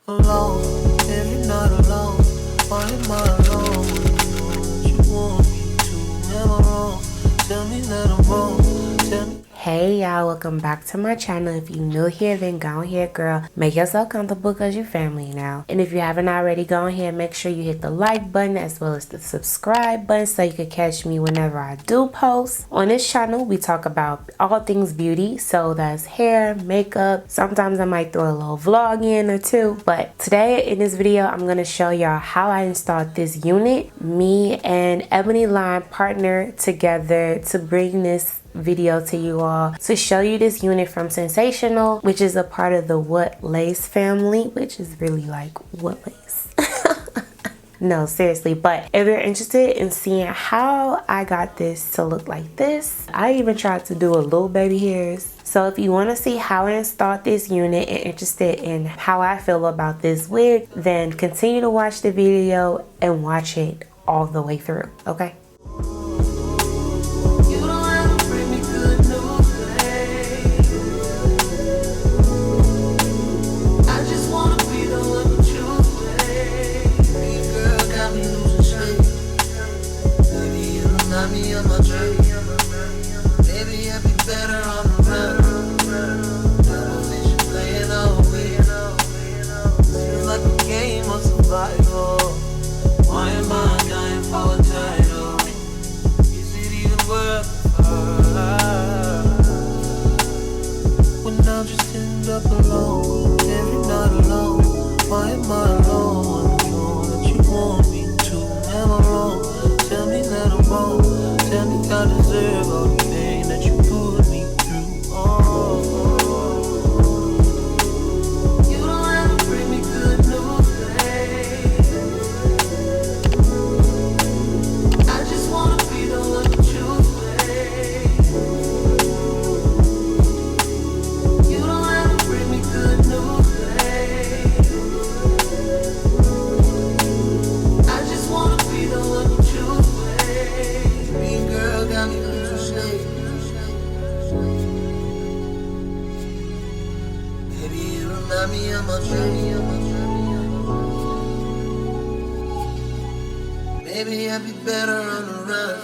Alone, every night alone. Why am I alone? You want me to? Am I wrong? Tell me that I'm wrong. Tell me. Hey y'all, welcome back to my channel. If you're new here, then go ahead, girl. Make yourself comfortable because you're family now. And if you haven't already, go ahead and make sure you hit the like button as well as the subscribe button so you can catch me whenever I do post. On this channel, we talk about all things beauty. So that's hair, makeup. Sometimes I might throw a little vlog in or two. But today in this video, I'm going to show y'all how I installed this unit. Me and Ebonyline partnered together to bring this video to you all to show you this unit from Sensational, which is a part of the What Lace family, which is really like what lace. No, seriously. But if you're interested in seeing how I got this to look like this, I even tried to do a little baby hairs. So if you want to see how I installed this unit and interested in how I feel about this wig, then continue to watch the video and watch it all the way through, okay? Why am I dying for a title? Is it even worth when I just end up alone, every night alone? Why am I alone? I'm sure that you want me to. Am I wrong? Tell me that I'm wrong. Tell me I deserve all the pain that you put me through. You don't have to bring me good news, babe. I just wanna be the one to choose, babe. You don't have to bring me good news, babe. I just wanna be the one to choose, babe. Mean girl got me losing sleep. Baby, you remind me of my journey. Maybe I'd be better on the run.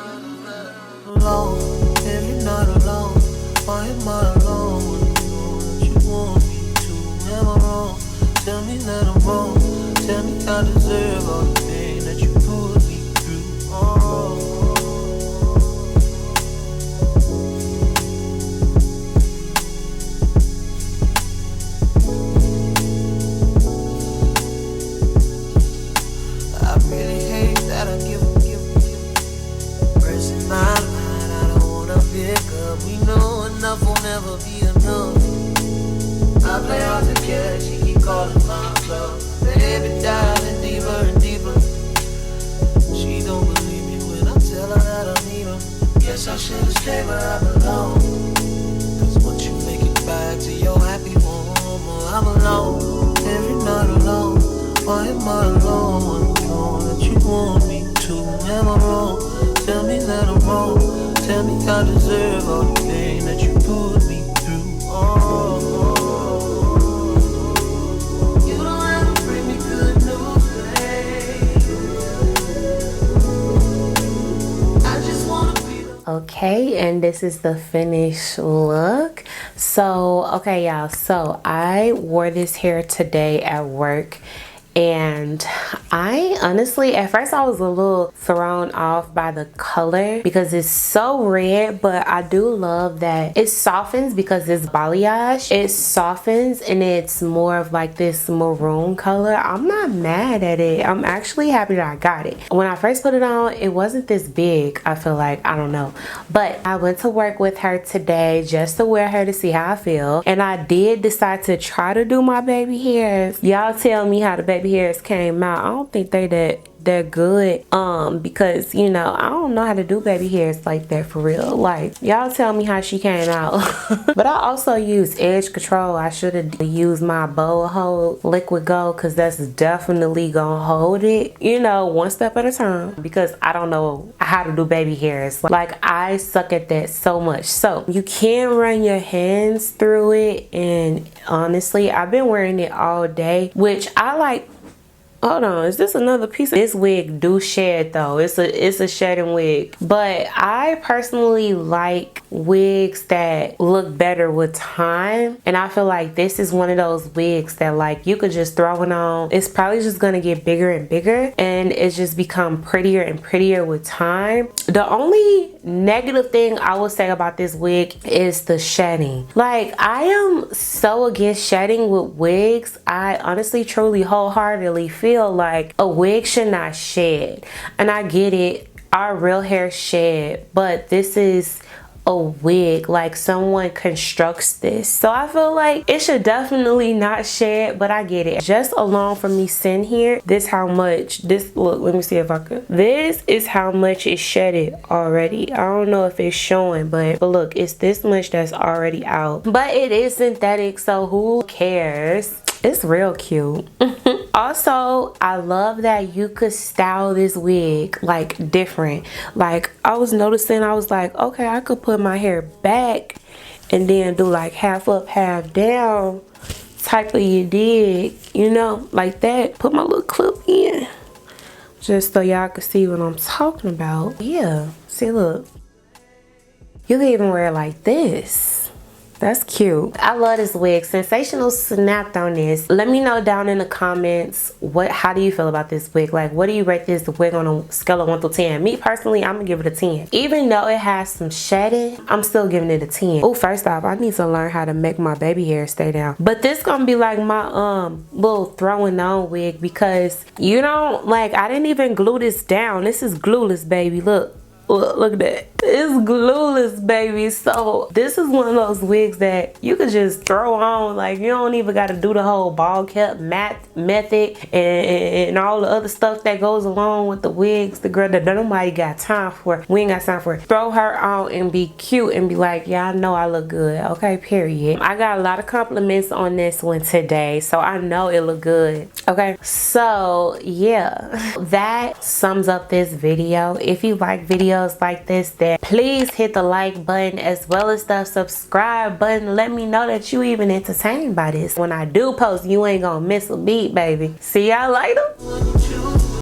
Alone, every night alone. Why am I alone? You want me to. Am I wrong? Tell me that I'm wrong. Tell me I deserve all the pain that you put me through. I really hate that I give pressing my line. I don't wanna pick up. We know enough will never be enough. I play hard to catch. She keep calling my bluff. Baby diving deeper and deeper. She don't believe me when I tell her that I need her. Guess I should've stayed where I belong. Cause once you make it back to your happy home, I'm alone, every night alone. Why am I alone? I'm sure that you want me to. Am I wrong? Tell me that I'm wrong. Tell me I deserve all the pain that you put me through. You don't have to bring me good news, babe. I just wanna be the Okay, and this is the finished look. So okay y'all, so I wore this hair today at work, and I honestly, at first I was a little thrown off by the color because it's so red, but I do love that it softens because it's balayage. It softens and it's more of like this maroon color. I'm not mad at it. I'm actually happy that I got it. When I first put it on, it wasn't this big, I feel like, I don't know. But I went to work with her today just to wear her to see how I feel. And I did decide to try to do my baby hairs. Y'all tell me how the baby hairs came out. I don't think they that they're good. Because you know, I don't know how to do baby hairs like that for real. Like, y'all tell me how she came out. But I also use edge control. I should have used my bowl hold liquid gold, because that's definitely gonna hold it, you know, one step at a time, because I don't know how to do baby hairs. Like, I suck at that so much. So you can run your hands through it, and honestly, I've been wearing it all day, which I like. Hold on, is this another piece? This wig do shed though. It's a shedding wig. But I personally like wigs that look better with time. And I feel like this is one of those wigs that like you could just throw it on. It's probably just gonna get bigger and bigger, and it's just become prettier and prettier with time. The only negative thing I would say about this wig is the shedding. Like, I am so against shedding with wigs. I honestly, truly, wholeheartedly feel like a wig should not shed. And I get it, our real hair shed, but this is a wig. Like, someone constructs this, so I feel like it should definitely not shed, but I get it. Just alone from me sitting here, this how much this, look, let me see if I could, this is how much it shedded already. I don't know if it's showing, but look, it's this much that's already out. But it is synthetic, so who cares? It's real cute. Also, I love that you could style this wig like different. Like, I was noticing, I was like, okay, I could put my hair back and then do like half up, half down type of, you dig, you know, like that. Put my little clip in just so y'all can see what I'm talking about. Yeah, see, look, you can even wear it like this. That's cute. I love this wig. Sensational snapped on this. Let me know down in the comments, how do you feel about this wig? Like, what do you rate this wig on a scale of 1 to 10? Me personally, I'm gonna give it a 10. Even though it has some shedding, I'm still giving it a 10. Oh, first off, I need to learn how to make my baby hair stay down. But this gonna be like my little throwing on wig, because you don't, like, I didn't even glue this down. This is glueless, baby. Look at that. It's glueless, baby. So this is one of those wigs that you could just throw on. Like, you don't even got to do the whole ball cap method and all the other stuff that goes along with the wigs. The girl that nobody got time for. We ain't got time for it. Throw her on and be cute and be like, yeah, I know I look good. Okay, period. I got a lot of compliments on this one today, so I know it look good. Okay, so yeah, that sums up this video. If you like videos like this, then please hit the like button as well as the subscribe button. Let me know that you even entertained by this. When I do post, you ain't gonna miss a beat, baby. See y'all later.